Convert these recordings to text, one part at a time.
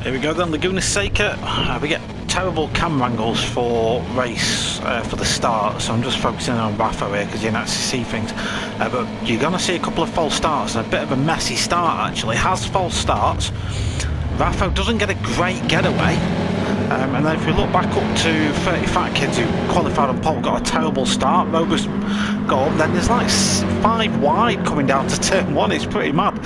Here we go then, Laguna Seca. We get terrible camera angles for race for the start, so I'm just focusing on Rafa here because you can actually see things. But you're going to see a couple of false starts and a bit of a messy start actually. Has false starts. Rafa doesn't get a great getaway. And then if we look back up to 30 Fat Kids who qualified on pole, got a terrible start. Robust got up, then there's like 5 wide coming down to turn 1. It's pretty mad.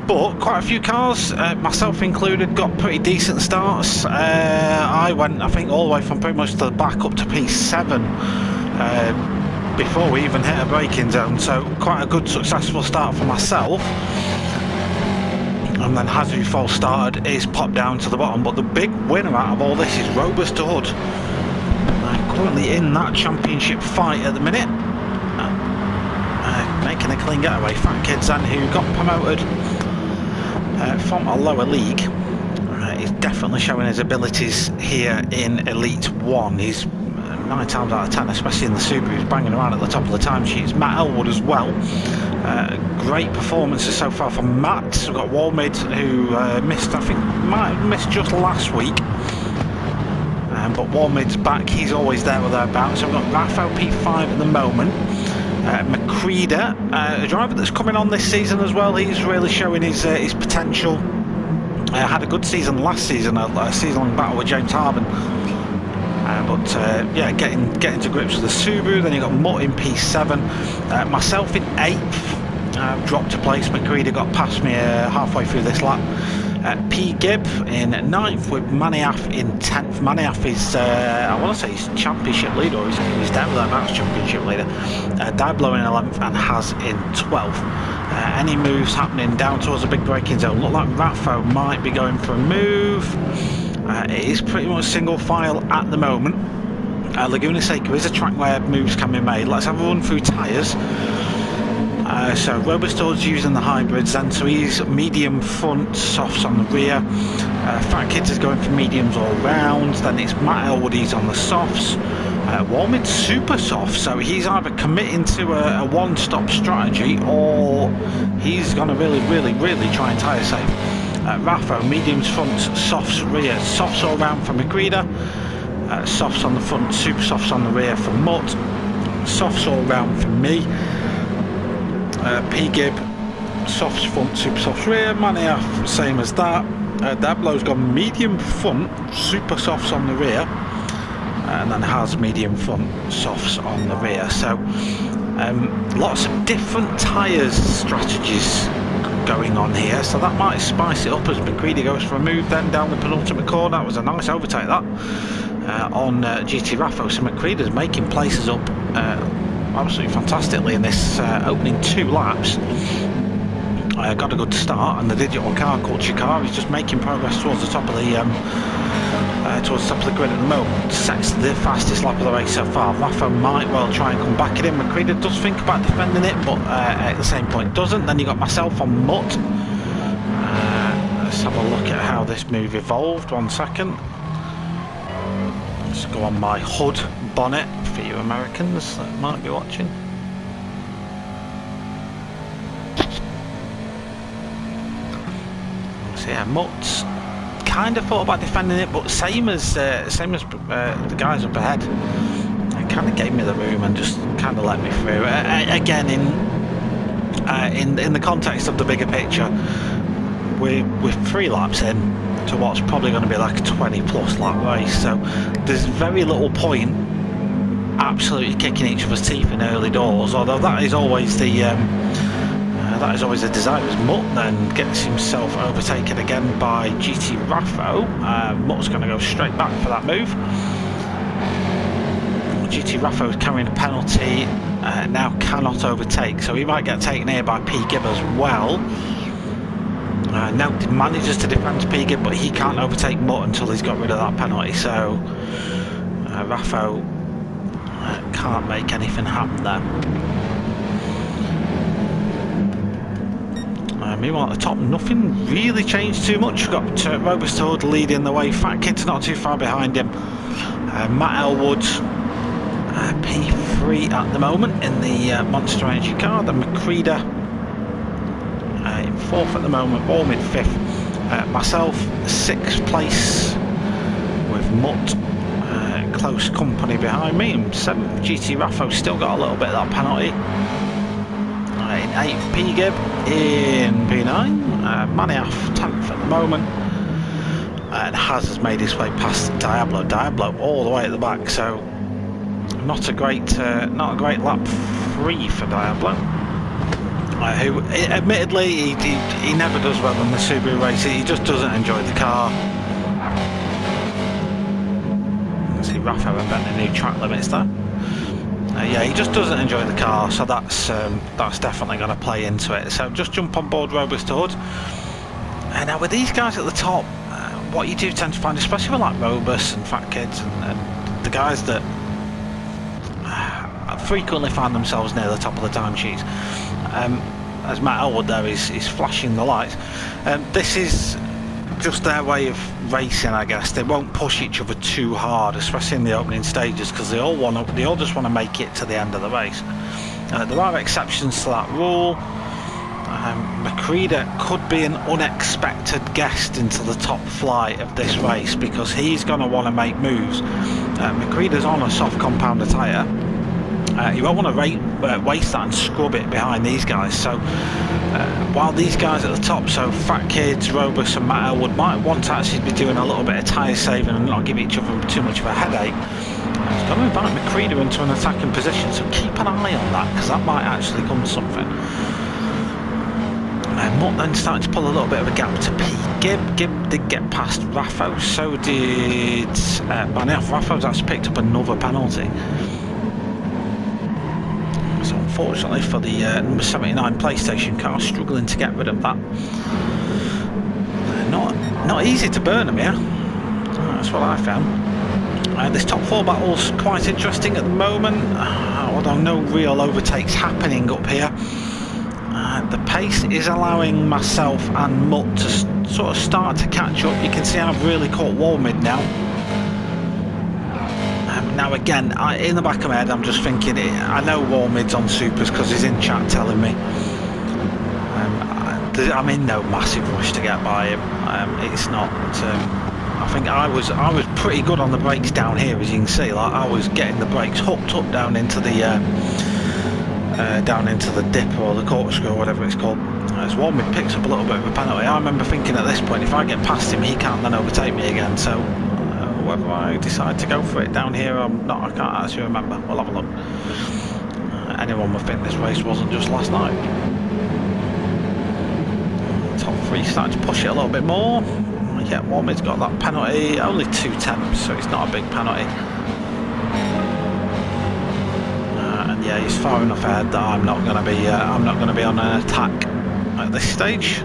But quite a few cars, myself included, got pretty decent starts. I went, I think, all the way from pretty much to the back up to P7 before we even hit a braking zone. So quite a good successful start for myself. And then Hazu false started, is popped down to the bottom. But the big winner out of all this is Robust Hood. Currently in that championship fight at the minute. Making a clean getaway. Fat Kids then, who got promoted from a lower league, is definitely showing his abilities here in Elite 1. He's 9 times out of 10, especially in the Subaru, he's banging around at the top of the timesheets. Matt Elwood as well. Great performances so far from Matt. We've got Walmid, who missed, I think, might have missed just last week. But Walmid's back, he's always there or thereabouts. So we've got Rafa P5 at the moment. Macreeda, a driver that's coming on this season as well. He's really showing his potential. Had a good season last season, a season-long battle with James Harden. Yeah, getting to grips with the Subaru. Then you got Mutt in P7, myself in 8th. Dropped a place. Macreeda got past me halfway through this lap. P. Gibb in 9th with Maniaf in 10th. Maniaf is, I want to say he's championship leader, or he's down there now, championship leader. Dablo in 11th and Has in 12th. Any moves happening down towards a big braking zone? Look like Rafa might be going for a move. It is pretty much single file at the moment. Laguna Seca is a track where moves can be made. Let's have a run through tyres. So Robust Hood's using the hybrids then, so he's medium front, softs on the rear. Fat Kids is going for mediums all round. Then it's Matt Elwood, he's on the softs. Walmid's super soft, so he's either committing to a one-stop strategy or he's going to really try and tyre save. Rafa, mediums front, softs rear, softs all round for Macreeda. Softs on the front, super softs on the rear for Mutt. Softs all round for me. P. Gibb, softs front, super softs rear. Maniaf, same as that. Dablo's gone medium front, super softs on the rear, and then has medium front, softs on the rear. So lots of different tyres strategies going on here, so that might spice it up as Macreeda goes for a move then down the penultimate corner. That was a nice overtake that on GT Raffo. So Macreeda's making places up absolutely fantastically in this opening 2 laps. Got a good start, and the digital car called Chikar is just making progress towards the top of the grid at the moment. Sets the fastest lap of the race so far. Rafa might well try and come back at him. Macreeda does think about defending it, but at the same point doesn't. Then you got myself on Mutt. Let's have a look at how this move evolved. 1 second. Let's go on my hood bonnet for you Americans that might be watching. So yeah, Mutt's kind of thought about defending it, but same as the guys up ahead, it kind of gave me the room and just kind of let me through. Again, in the context of the bigger picture, we're 3 laps in to what's probably going to be like a 20+ lap race, so there's very little point absolutely kicking each other's teeth in early doors, although that is always the desire. As Mutt then gets himself overtaken again by GT Raffo. Mutt's going to go straight back for that move. GT Raffo is carrying a penalty, now cannot overtake, so he might get taken here by P. Gibb as well. Now manages to defend P-Gib, but he can't overtake Mutt until he's got rid of that penalty, so Raffo can't make anything happen there. Meanwhile at the top, nothing really changed too much. We've got Robust Hood leading the way, Fat Kid's not too far behind him. Matt Elwood P3 at the moment in the Monster Energy car, then McCreeder in 4th at the moment, Warm in 5th. Myself 6th place with Mutt close company behind me, and 7th GT Raffo still got a little bit of that penalty. In 8th P-Gib in P9, Maniaf 10th at the moment, and has made his way past Diablo all the way at the back, so not a great lap 3 for Diablo, who admittedly he never does well in the Subaru race. He just doesn't enjoy the car. See Rafa inventing new track limits there. Yeah, he just doesn't enjoy the car, so that's definitely going to play into it. So just jump on board Robust Hood. And now with these guys at the top, what you do tend to find, especially with like Robust and Fat Kids and the guys that frequently find themselves near the top of the timesheets, as Matt Elwood there is flashing the lights, this is just their way of racing, I guess. They won't push each other too hard, especially in the opening stages, because they all just want to make it to the end of the race. There are exceptions to that rule. McCreeder could be an unexpected guest into the top flight of this race, because he's going to want to make moves. McCreeder's on a soft compounder tyre. You won't want to waste that and scrub it behind these guys. So while these guys at the top, so Fat Kids, Robust and Matt Elwood, might want to actually be doing a little bit of tyre saving and not give each other too much of a headache, it's going to invite McCreeder into an attacking position, so keep an eye on that, because that might actually come to something. Mutt then starting to pull a little bit of a gap to P-Gib. Gib did get past Raffo, so did Maniaf. Raffo's actually picked up another penalty. So unfortunately for the number 79 PlayStation car, struggling to get rid of that. Not easy to burn them here. That's what I found. This top 4 battle's quite interesting at the moment, although no real overtakes happening up here. The pace is allowing myself and Mutt to sort of start to catch up. You can see I've really caught Walmid now. Now again, in the back of my head I'm just thinking, I know Walmid's on supers because he's in chat telling me. I'm in no massive rush to get by him. It's not. I think I was pretty good on the brakes down here, as you can see. Like I was getting the brakes hooked up down into the dip or the corkscrew or whatever it's called. As Walmid picks up a little bit of a penalty, I remember thinking at this point, if I get past him, he can't then overtake me again. So whether I decide to go for it down here or not, I can't actually remember. We'll have a look. Anyone would think this race wasn't just last night. Top 3 starting to push it a little bit more. Yeah, Walmid's got that penalty, only 2 tenths, so it's not a big penalty. And yeah, he's far enough ahead that I'm not going to be on an attack at this stage.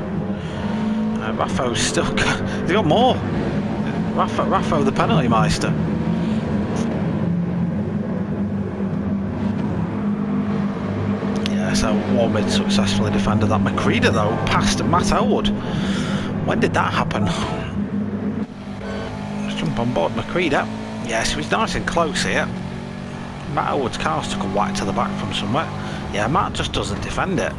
Raffo's still he's got more. Raffo the penalty meister. Yeah, so Walmid successfully defended that. McCreeder though passed Matt Elwood. When did that happen? Let's jump on board McCreeder. Yes, he was nice and close here. Matt Elwood's car's took a whack to the back from somewhere. Yeah, Matt just doesn't defend it.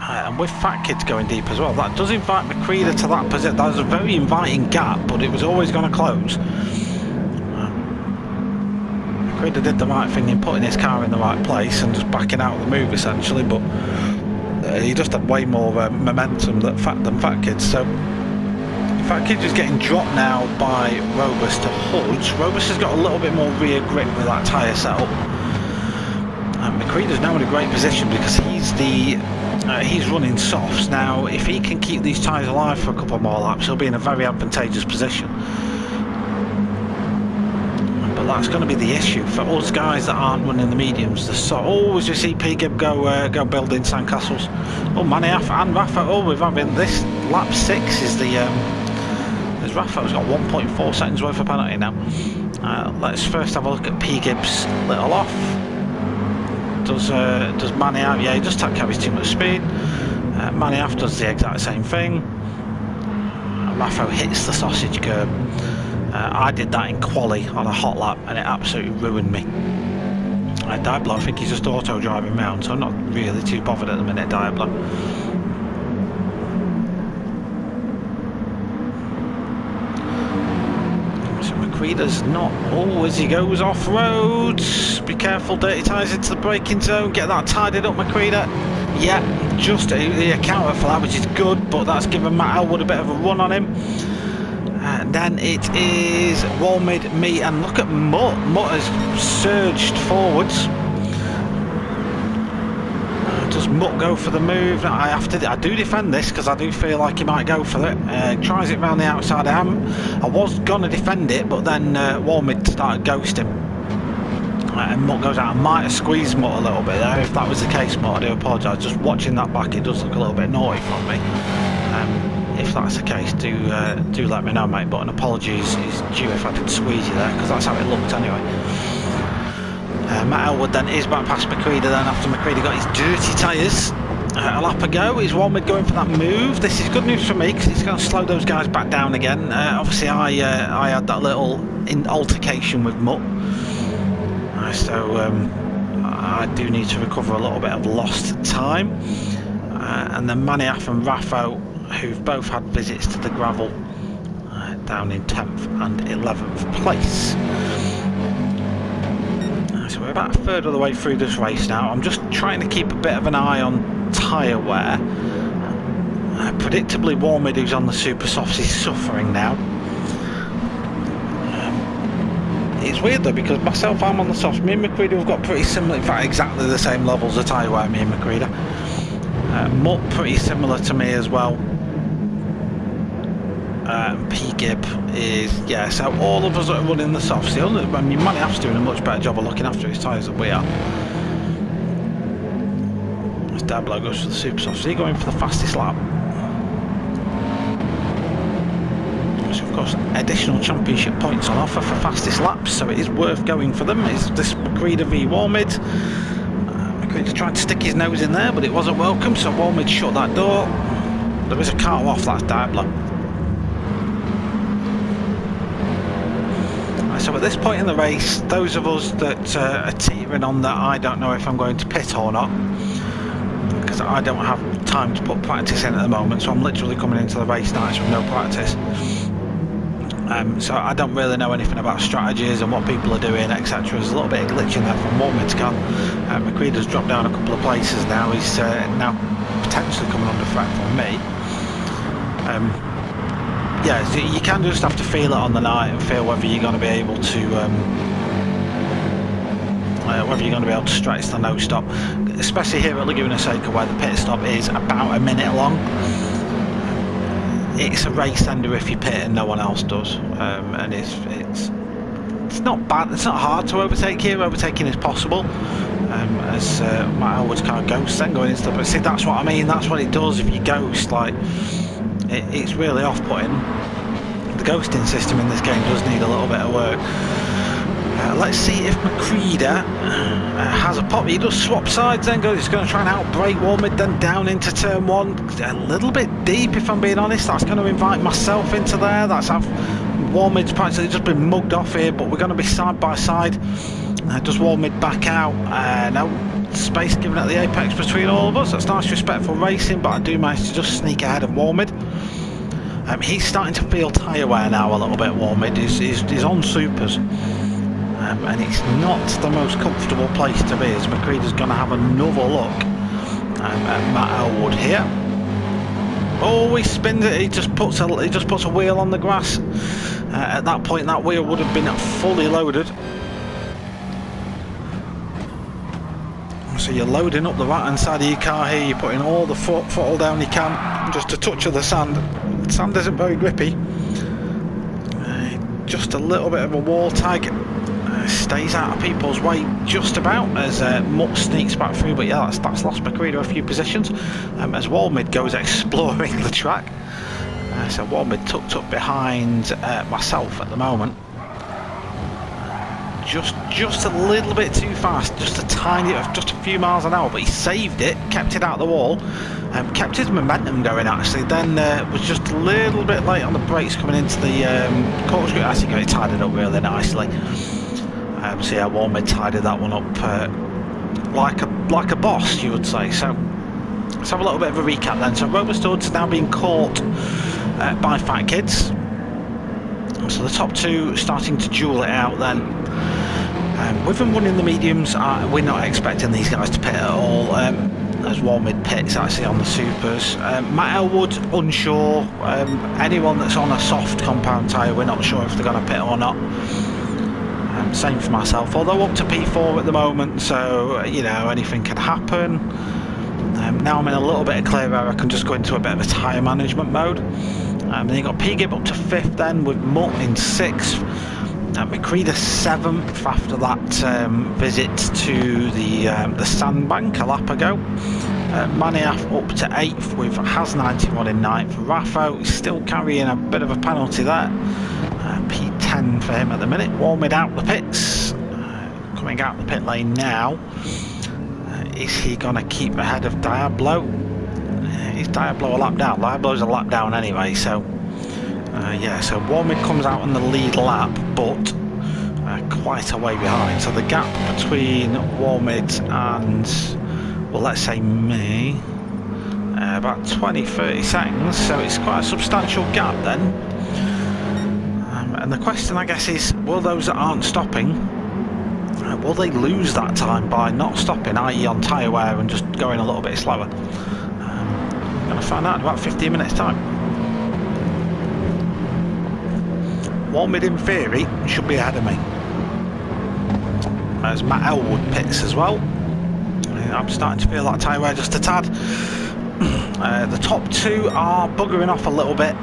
And with Fat Kids going deep as well, that does invite McCreeder to that position. That was a very inviting gap, but it was always going to close. McCreeder did the right thing in putting his car in the right place and just backing out of the move essentially, but he just had way more momentum than Fat Kids. So Fat Kids is getting dropped now by Robust to Hoods. Robust has got a little bit more rear grip with that tyre setup. McCreeder's now in a great position because he's running softs. Now if he can keep these tyres alive for a couple more laps, he'll be in a very advantageous position. But that's going to be the issue for us guys that aren't running the mediums. So always we see P-Gib go building sandcastles. Oh, Maniaf and Rafa. Oh, we've having this lap 6 is the as Rafa's got 1.4 seconds worth of penalty now. Let's first have a look at P-Gib's little off. Does Maniaf? Yeah, he just carries too much speed. Maniaf does the exact same thing. Rafa hits the sausage curb. I did that in quali on a hot lap and it absolutely ruined me. Diablo, I think he's just auto driving round, so I'm not really too bothered at the minute, Diablo. So McCreader's not always, he goes off road. Be careful, dirty tyres into the braking zone, get that tidied up, McCreader. Yeah, just the counter for that, which is good, but that's given Matt Elwood a bit of a run on him. And then it is Walmid, me, and look at Mutt. Mutt has surged forwards. Does Mutt go for the move? I do defend this because I do feel like he might go for it. Tries it round the outside. I was going to defend it, but then Walmid started ghosting. And Mutt goes out. I might have squeezed Mutt a little bit there. If that was the case, Mutt, I do apologise. Just watching that back, it does look a little bit naughty from me. If that's the case, do let me know, mate. But an apology is due if I did squeeze you there, because that's how it looked anyway. Matt Elwood then is back past McCreader then after McCreader got his dirty tyres. A lap ago, is Walmid going for that move? This is good news for me because it's going to slow those guys back down again. Obviously, I had that little altercation with Mutt, so I do need to recover a little bit of lost time. And then Maniaf and Raffo, who've both had visits to the gravel, down in 10th and 11th place. So we're about a third of the way through this race now. I'm just trying to keep a bit of an eye on tyre wear. Predictably, Walmid, who's on the super softs, is suffering now. It's weird though, because myself, I'm on the softs. Me and McCreader have got pretty similar, in fact exactly the same levels of tyre wear, me and McCreader. Mutt pretty similar to me as well. P-Gib is, yeah, so all of us that are running the softs, I mean, Maniaf's doing a much better job of looking after his tyres than we are. As Diablo goes for the super softs, he's going for the fastest lap. So of course, additional championship points on offer for fastest laps, so it is worth going for them. It's this McCreader v Walmid. McCreader tried to stick his nose in there, but it wasn't welcome, so Walmid shut that door. There is a car off, that's Diablo. So at this point in the race, those of us that are teetering on that, I don't know if I'm going to pit or not, because I don't have time to put practice in at the moment, so I'm literally coming into the race nights with no practice. So I don't really know anything about strategies and what people are doing, etc. There's a little bit of glitch in there from Walmid's car. McCreader's dropped down a couple of places now. He's now potentially coming under threat from me. Yeah, so you can just have to feel it on the night and feel whether you're going to be able to stretch the no stop, especially here at Laguna Seca where the pit stop is about a minute long. It's a race ender if you pit and no one else does, and it's not bad. It's not hard to overtake here. Overtaking is possible, as Matt Elwood's car ghosts then going into the. But see, that's what I mean. That's what it does if you ghost. Like, it's really off-putting. The ghosting system in this game does need a little bit of work. Let's see if McCreader has a pop. He does swap sides then, he's going to try and outbrake Walmid, then down into turn 1. A little bit deep, if I'm being honest. That's going to invite myself into there. That's how Walmid's practically just been mugged off here, but we're going to be side by side. Does Walmid back out? No space given at the apex between all of us. That's nice, respectful racing, but I do manage to just sneak ahead of Walmid. He's starting to feel tyre wear now a little bit, Walmid. He's on supers. And it's not the most comfortable place to be, as McCreader's going to have another look at Matt Elwood here. Oh, he spins it. He just puts a wheel on the grass. At that point, that wheel would have been fully loaded. So you're loading up the right hand side of your car here. You're putting all the throttle down you can, just a touch of the sand. The sand isn't very grippy. Just a little bit of a wall tag. Stays out of people's way just about as Mutt sneaks back through, but yeah, that's lost McCready a few positions as Walmid goes exploring the track. So Walmid tucked up behind myself at the moment. Just a little bit too fast, just a few miles an hour, but he saved it, kept it out of the wall, kept his momentum going actually, then was just a little bit late on the brakes coming into the corkscrew. I think he tied it up really nicely. So yeah, Walmid tidied that one up like a boss, you would say. So let's have a little bit of a recap then. So Rover Stud's now being caught by Fat Kids. So the top two starting to duel it out then. With them running the mediums, we're not expecting these guys to pit at all, as Walmid pits actually on the supers. Matt Elwood, unsure. Anyone that's on a soft compound tyre, we're not sure if they're going to pit or not. Same for myself, although up to P4 at the moment, so you know, anything can happen. Now I'm in a little bit of clear air, I can just go into a bit of a tyre management mode. Then you've got P-Gib up to 5th then, with Mutt in 6th. McCready 7th after that visit to the sandbank a lap ago. Maniaf up to 8th with Has91 in 9th. Raffo still carrying a bit of a penalty there. P10 for him at the minute. Walmid out the pits. Coming out the pit lane now. Is he going to keep ahead of Diablo? Is Diablo a lap down? Diablo's a lap down anyway, so yeah, so Walmid comes out on the lead lap, but quite a way behind. So the gap between Walmid and, well, let's say me, about 20-30 seconds, so it's quite a substantial gap then. And the question, I guess, is, will those that aren't stopping, will they lose that time by not stopping, i.e. on tyre wear and just going a little bit slower? I'm going to find out in about 15 minutes time. Walmid in theory should be ahead of me. As Matt Elwood pits as well. I'm starting to feel that tyre wear just a tad. The top two are buggering off a little bit.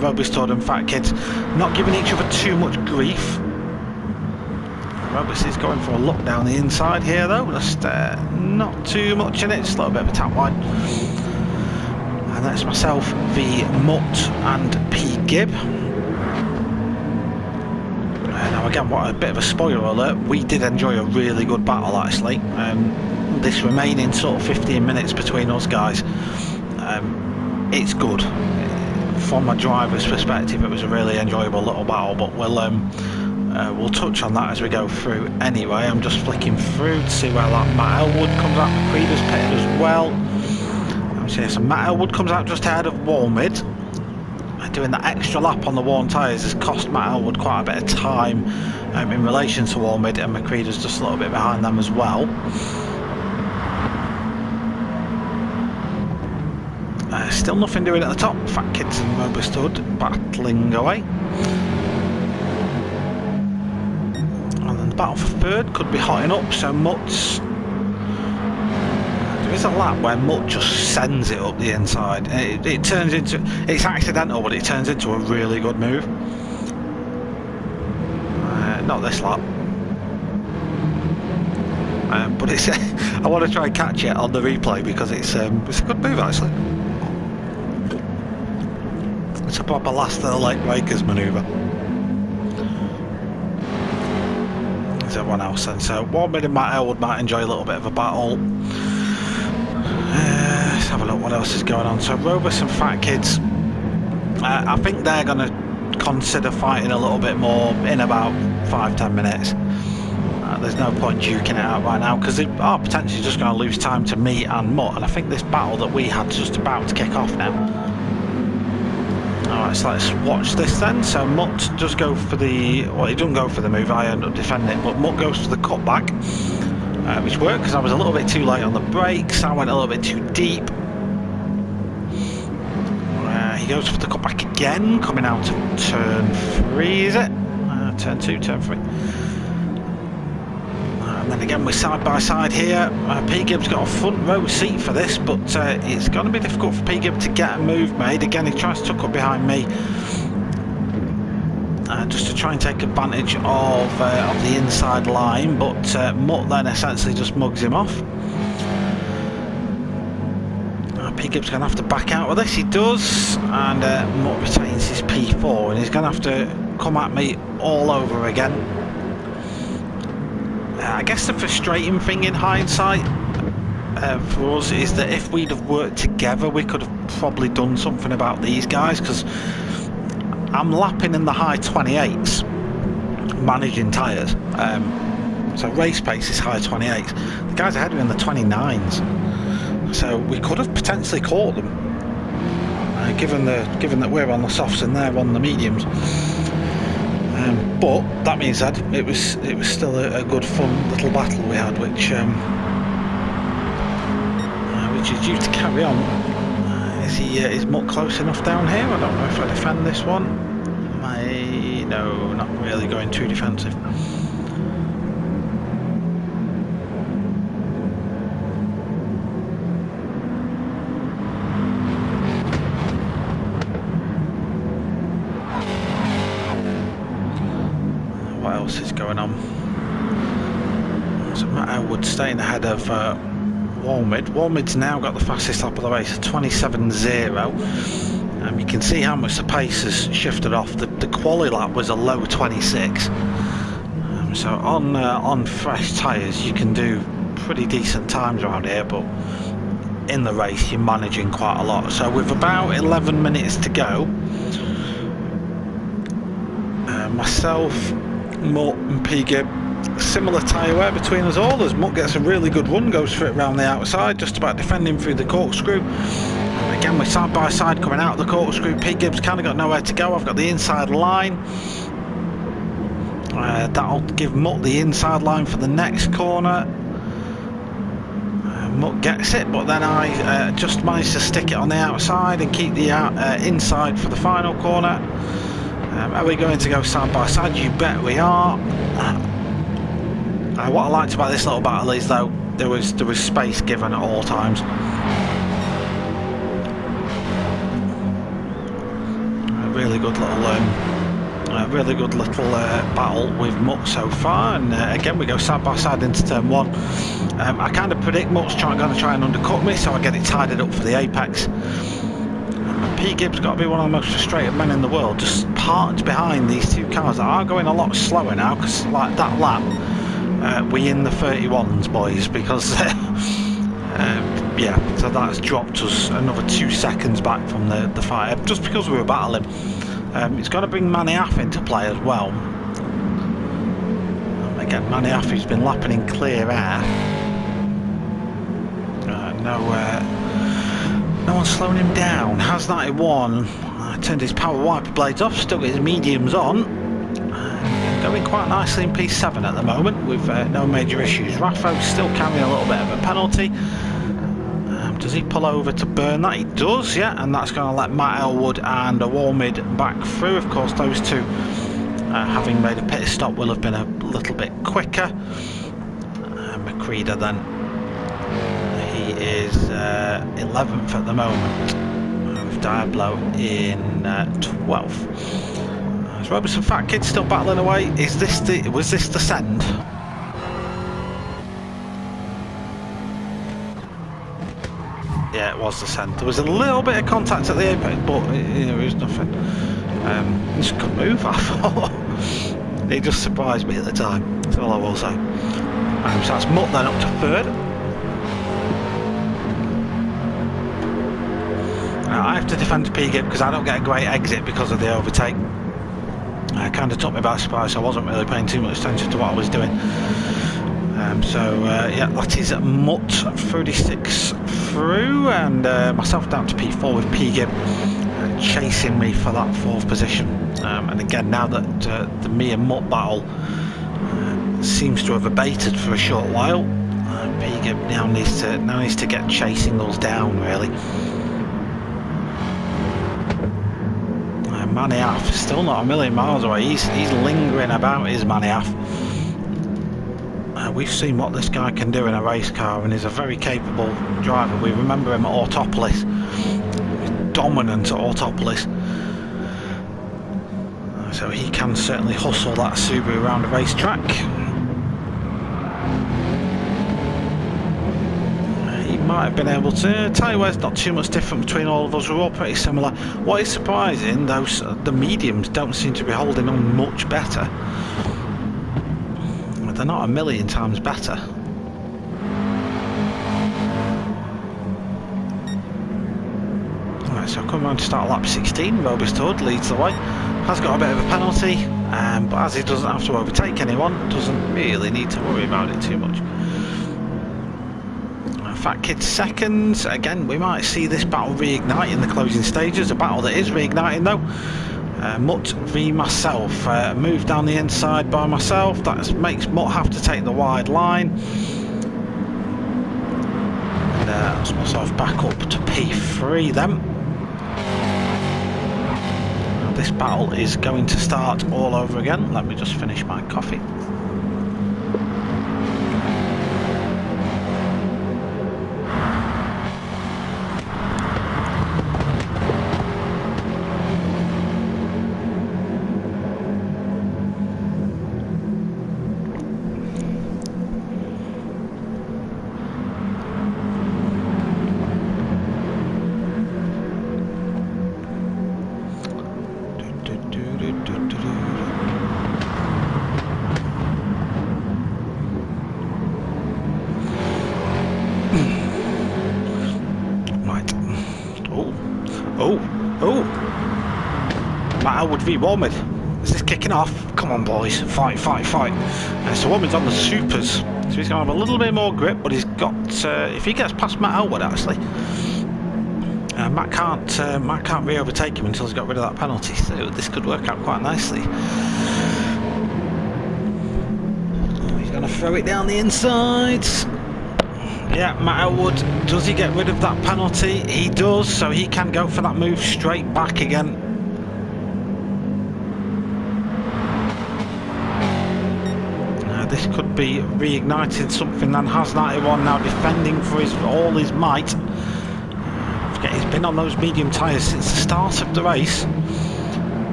Robustod and Fat Kids not giving each other too much grief. Robust is going for a look down the inside here though, just not too much in it, just a little bit of a tap line. And that's myself, the Mutt and P-Gib. Now again, what a bit of a spoiler alert, we did enjoy a really good battle actually. This remaining sort of 15 minutes between us guys, it's good. From a driver's perspective, it was a really enjoyable little battle, but we'll touch on that as we go through anyway. I'm just flicking through to see where that Matt Elwood comes out. McCready's pitted as well. So Matt Elwood comes out just ahead of Walmid. Doing that extra lap on the worn tyres has cost Matt Elwood quite a bit of time in relation to Walmid, and McCready's just a little bit behind them as well. Still nothing doing at the top. Fat Kids and Robustud battling away. And then the battle for third could be hotting up, so Mutt's... There is a lap where Mutt just sends it up the inside. It turns into... It's accidental, but it turns into a really good move. Not this lap. But it's... I want to try and catch it on the replay because it's a good move actually. It's a proper last of the Lake Rakers manoeuvre. There's everyone else then. So Walmid and Matt Elwood might enjoy a little bit of a battle. Let's have a look what else is going on. So Robust and Fat Kids, I think they're going to consider fighting a little bit more in about 5-10 minutes. There's no point duking it out right now because they are potentially just going to lose time to me and Mutt, and I think this battle that we had is just about to kick off now. Alright, so let's watch this then. So Mutt does go for the... Well, he doesn't go for the move, I end up defending it, but Mutt goes for the cutback, which worked because I was a little bit too late on the brakes. I went a little bit too deep. He goes for the cutback again, coming out of turn 3, is it? Turn 2, turn 3. And then again we're side by side here. P-Gib's got a front row seat for this, but it's going to be difficult for P-Gib to get a move made. Again, he tries to tuck up behind me. just to try and take advantage of the inside line, but Mutt then essentially just mugs him off. P Gibbs going to have to back out of this, he does, and Mutt retains his P4, and he's going to have to come at me all over again. I guess the frustrating thing in hindsight for us is that if we'd have worked together, we could have probably done something about these guys, because I'm lapping in the high 28s, managing tyres. So race pace is high 28s. The guys ahead are in the 29s. So we could have potentially caught them, given that we're on the softs and they're on the mediums. But that being said, it was still a good fun little battle we had, which is due to carry on. Is Mutt close enough down here? I don't know if I defend this one. No, not really going too defensive. What else is going on? So Matt Elwood staying ahead of Walmid. Walmid's now got the fastest lap of the race, 27.0. You can see how much the pace has shifted off. The quali lap was a low 26. So on fresh tyres you can do pretty decent times around here, but in the race you're managing quite a lot. So with about 11 minutes to go, myself, Mutt and P-Gib, similar tyre wear between us all, as Mutt gets a really good run, goes for it around the outside, just about defending through the corkscrew. Again, we're side by side coming out of the corkscrew. P-Gib's kind of got nowhere to go. I've got the inside line. That'll give Mutt the inside line for the next corner. Mutt gets it, but then I just managed to stick it on the outside and keep the inside for the final corner. Are we going to go side by side? You bet we are. What I liked about this little battle is, though, there was space given at all times. Really good little battle with Mutt so far, and again we go side by side into turn one. I kind of predict Mutt's going to try and undercut me, so I get it tidied up for the apex. P-Gib's got to be one of the most frustrated men in the world, just parked behind these two cars that are going a lot slower now, because like that lap, we in the 31s, boys, because yeah, so that's dropped us another 2 seconds back from the fight, just because we were battling. It's got to bring Maniaf into play as well. Again, Maniaf has been lapping in clear air. No one's slowing him down. Has 91 turned his power wiper blades off, still got his mediums on. Going quite nicely in P7 at the moment with no major issues. Raffo's still carrying a little bit of a penalty. Does he pull over to burn that? He does, yeah, and that's going to let Matt Elwood and Walmid back through. Of course, those two, having made a pit stop, will have been a little bit quicker. McCreeder then, he is 11th at the moment, with Diablo in 12th. Is Robertson Fat Kid still battling away? Was this the send? Yeah, it was the send. There was a little bit of contact at the apex, but it was nothing. He just couldn't move, I thought. He just surprised me at the time, that's all I will say. So that's Mutt then up to third. Now I have to defend P-Gib because I don't get a great exit because of the overtake. It kind of took me by surprise, so I wasn't really paying too much attention to what I was doing. Yeah, that is Mutt 36 through, and myself down to P4 with P-Gib chasing me for that 4th position. And again, now that the me and Mutt battle seems to have abated for a short while, P-Gib now needs to get chasing us down, really. Maniaf still not a million miles away. He's lingering about his Maniaf. We've seen what this guy can do in a race car, and he's a very capable driver. We remember him at Autopolis. He was dominant at Autopolis. So he can certainly hustle that Subaru around the racetrack. He might have been able to. Tyre wear's not too much different between all of us, we're all pretty similar. What is surprising, the mediums don't seem to be holding on much better. They're not a million times better. Alright, so coming around to start lap 16, Robust Hood leads the way. Has got a bit of a penalty, but as he doesn't have to overtake anyone, doesn't really need to worry about it too much. Fat Kid seconds. Again, we might see this battle reignite in the closing stages. A battle that is reigniting though. Mutt v myself. Move down the inside by myself. That makes Mutt have to take the wide line. And that's myself back up to P3 then. Now, this battle is going to start all over again. Let me just finish my coffee. V Warmid. Is this kicking off? Come on boys, fight, fight, fight. So Warmid's on the supers, so he's going to have a little bit more grip, but he's got, if he gets past Matt Elwood actually, Matt can't re-overtake him until he's got rid of that penalty, so this could work out quite nicely. He's going to throw it down the insides. Yeah, Matt Elwood, does he get rid of that penalty? He does, so he can go for that move straight back again. This could be reigniting something. Then has 91 now defending for all his might. Forget he's been on those medium tyres since the start of the race,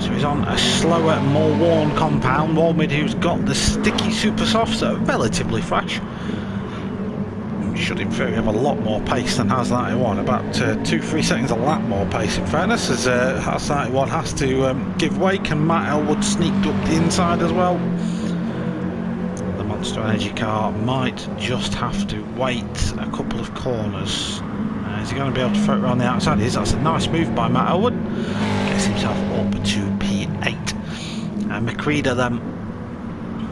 so he's on a slower, more worn compound. Warmid, who's got the sticky super softs that are relatively fresh, should in theory have a lot more pace than has 91. About 2-3 seconds a lap more pace in fairness, as has 91 has to give way. Can Matt Elwood sneaked up the inside as well? Monster Energy car might just have to wait a couple of corners. Is he going to be able to throw it around the outside? He is. That's a nice move by Matt Elwood. Gets himself up to P8. McCreeder then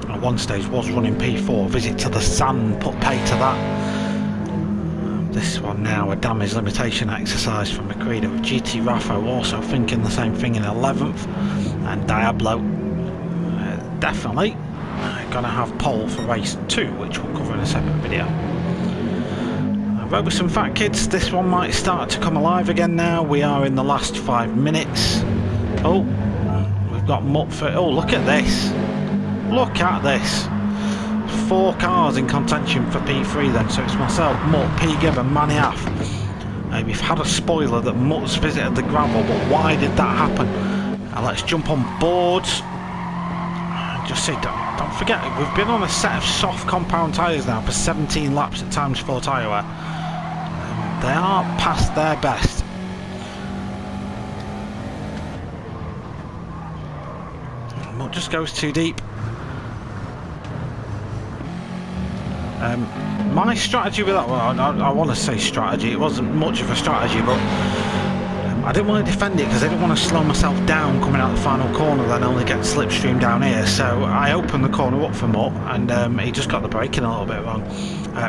at one stage was running P4. Visit to the Sun put pay to that. This one now a damage limitation exercise from McCreeder, with GT Raffo also thinking the same thing in 11th, and Diablo definitely going to have pole for race 2, which we'll cover in a separate video. Robust and Fat Kids, this one might start to come alive again now. We are in the last 5 minutes. Oh, we've got Mutt for, oh, look at this. Look at this. 4 cars in contention for P3 then, so it's myself, Mutt, P Gibb and Manny Aff. We've had a spoiler that Mutt's visited the gravel, but why did that happen? Let's jump on boards. Just say, don't forget, we've been on a set of soft compound tyres now for 17 laps at times 4 tyre wear. They are past their best. Mutt just goes too deep. My strategy with that, well, I want to say strategy, it wasn't much of a strategy, but I didn't want to defend it because I didn't want to slow myself down coming out the final corner, then only get slipstream down here. So I opened the corner up for Mutt, and he just got the braking a little bit wrong.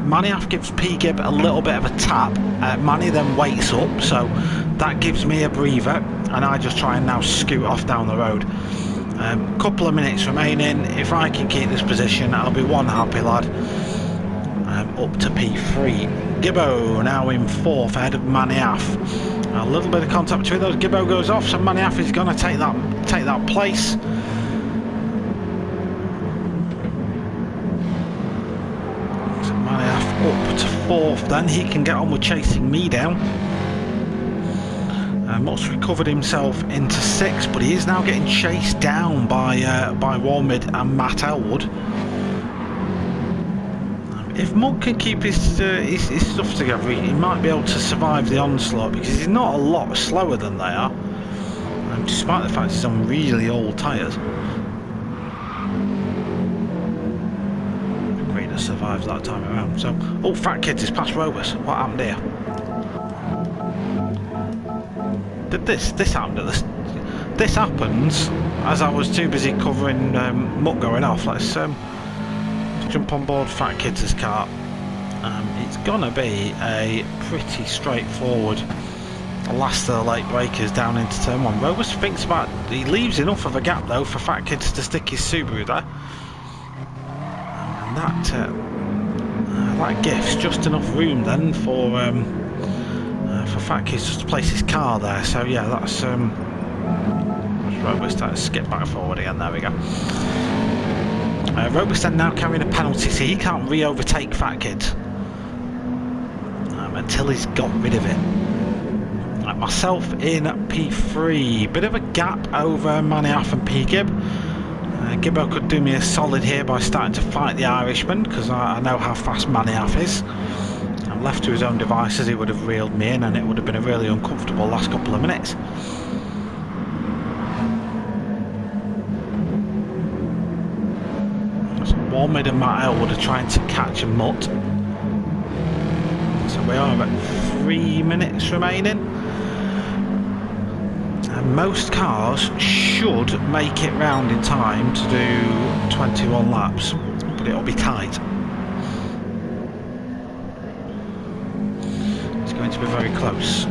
Manny gives P Gibb a little bit of a tap. Manny then waits up, so that gives me a breather, and I just try and now scoot off down the road. Couple of minutes remaining. If I can keep this position, I'll be one happy lad. Up to P3. Gibbo now in 4th ahead of Manny Aff. A little bit of contact between those. Gibbo goes off, so Manny Aff is going to take that place. So Manny Aff up to 4th, then he can get on with chasing me down. Mutt's recovered himself into 6th, but he is now getting chased down by Walmid and Matt Elwood. If Mutt can keep his stuff together, he might be able to survive the onslaught, because he's not a lot slower than they are, despite the fact he's on really old tyres. Greener survives that time around. So, oh, Fat Kids is past Robus. What happened here? Did this happen at this? This happens as I was too busy covering Mutt going off. Let's jump on board Fat Kids' car. It's gonna be a pretty straightforward last of the late breakers down into turn 1. Robus thinks about, he leaves enough of a gap though for Fat Kids to stick his Subaru there, and that gives just enough room then for Fat Kids just to place his car there. So yeah, that's Robus to skip back forward again. There we go. Robus then now carrying a penalty, so he can't re-overtake Fat Kids until he's got rid of it. Myself in P3, bit of a gap over Maniaf and P-Gib. Gibbo could do me a solid here by starting to fight the Irishman, because I know how fast Maniaf is. I'm left to his own devices, he would have reeled me in, and it would have been a really uncomfortable last couple of minutes. So Walmid and Matt Elwood are trying to catch a Mutt. So we are at 3 minutes remaining. Most cars should make it round in time to do 21 laps, but it'll be tight. It's going to be very close.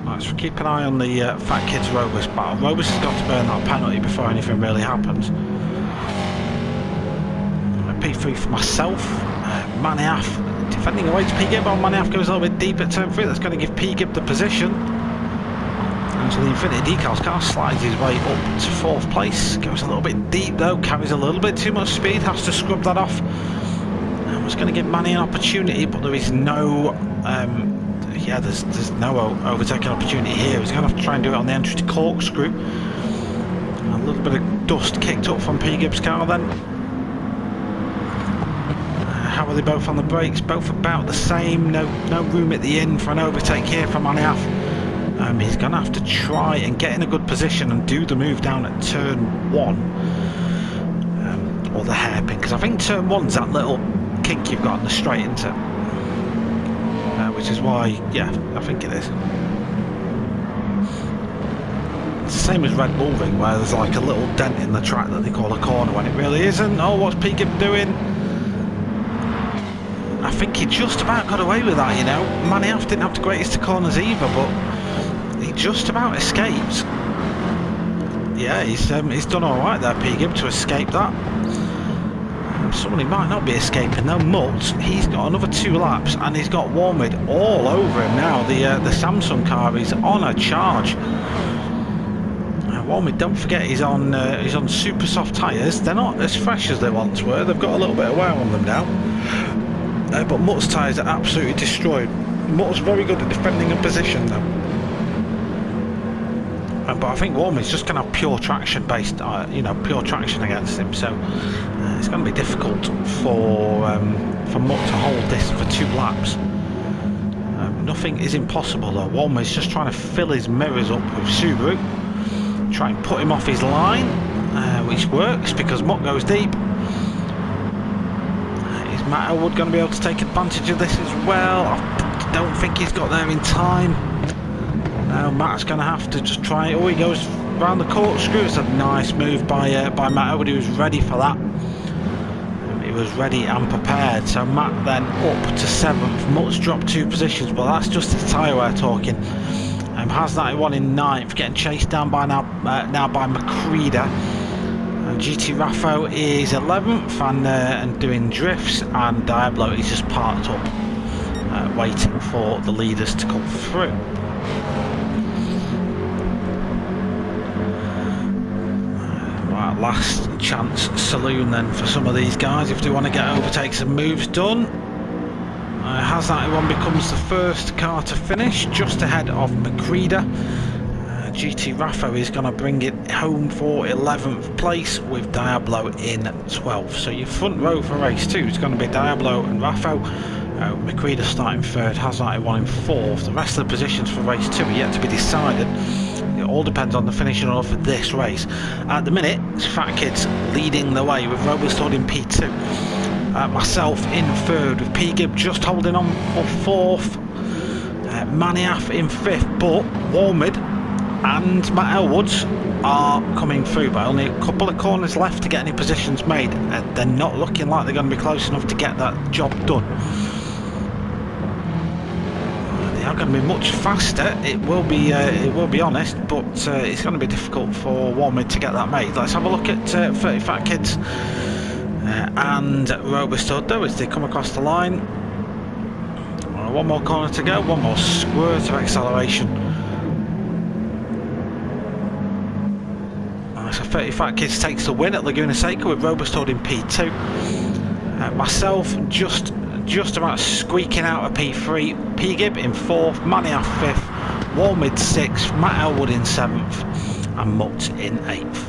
Let's keep an eye on the Fat Kids Robus battle. Robus has got to burn that penalty before anything really happens. P3 for myself. Maniaf defending away to P-Gib. On Maniaf goes a little bit deep at turn 3. That's going to give P-Gib the position. And so the Infinity Decals car slides his way up to 4th place. Goes a little bit deep though, carries a little bit too much speed, has to scrub that off. And was going to give Manny an opportunity, but there is no there's no overtaking opportunity here. He's going to have to try and do it on the entry to Corkscrew. A little bit of dust kicked up from P-Gib's car then. How are they both on the brakes? Both about the same. No room at the end for an overtake here from Maniaf. He's going to have to try and get in a good position and do the move down at turn 1, or the hairpin, because I think turn 1's that little kink you've got on the straight, isn't it? Which is why, yeah, I think it is. It's the same as Red Bull Ring, where there's like a little dent in the track that they call a corner when it really isn't. Oh, what's P-Gib doing? I think he just about got away with that, you know. Maniaf didn't have the greatest of corners either, but he just about escaped. Yeah, he's done alright there, P-Gib, to escape that. Someone he might not be escaping though, Mutt, he's got another 2 laps, and he's got Walmid all over him now. The Samsung car is on a charge. Walmid, don't forget, he's on super soft tyres. They're not as fresh as they once were. They've got a little bit of wear on them now. But Mutt's tyres are absolutely destroyed. Mutt's very good at defending a position though. But I think Walmid's just going to have pure traction based, pure traction against him. So it's going to be difficult for Mutt to hold this for 2 laps. Nothing is impossible though. Walmid's just trying to fill his mirrors up with Subaru. Try and put him off his line, which works because Mutt goes deep. Is Matt Elwood going to be able to take advantage of this as well? I don't think he's got there in time. Now Matt's going to have to just try. Oh, he goes round the corkscrew. It's a nice move by Matt Elwood. He was ready for that. He was ready and prepared. So Matt then up to 7th. Mutt's dropped 2 positions, but that's just the tyre we're talking. Has 91 in 9th, getting chased down by now by Macreeda. GT Raffo is 11th and doing drifts, and Diablo is just parked up, waiting for the leaders to come through. Right, last chance saloon then for some of these guys if they want to get overtakes and moves done. Has91 becomes the first car to finish, just ahead of Mclaren. GT Raffo is going to bring it home for 11th place with Diablo in 12th. So your front row for race 2 is going to be Diablo and Raffo. Mclaren starting 3rd, Has91 in 4th. The rest of the positions for race 2 are yet to be decided. It all depends on the finishing order for this race. At the minute, it's Fat Kids leading the way with Robustod in P2. Myself in 3rd with P Gib just holding on for 4th. Maniaf in 5th, but Walmid and Matt Elwoods are coming through by only a couple of corners left to get any positions made. They're not looking like they're going to be close enough to get that job done. They are going to be much faster, it will be honest, but it's going to be difficult for Walmid to get that made. Let's have a look at 30 Fat Kids and Robustod though as they come across the line. One more corner to go, one more squirt of acceleration. So 30 Fat Kids takes the win at Laguna Seca with Robustod in P2. Myself just about squeaking out of P3. P-Gib in 4th, Maniaf 5th, Walmid 6th, Matt Elwood in 7th and Mutt in 8th.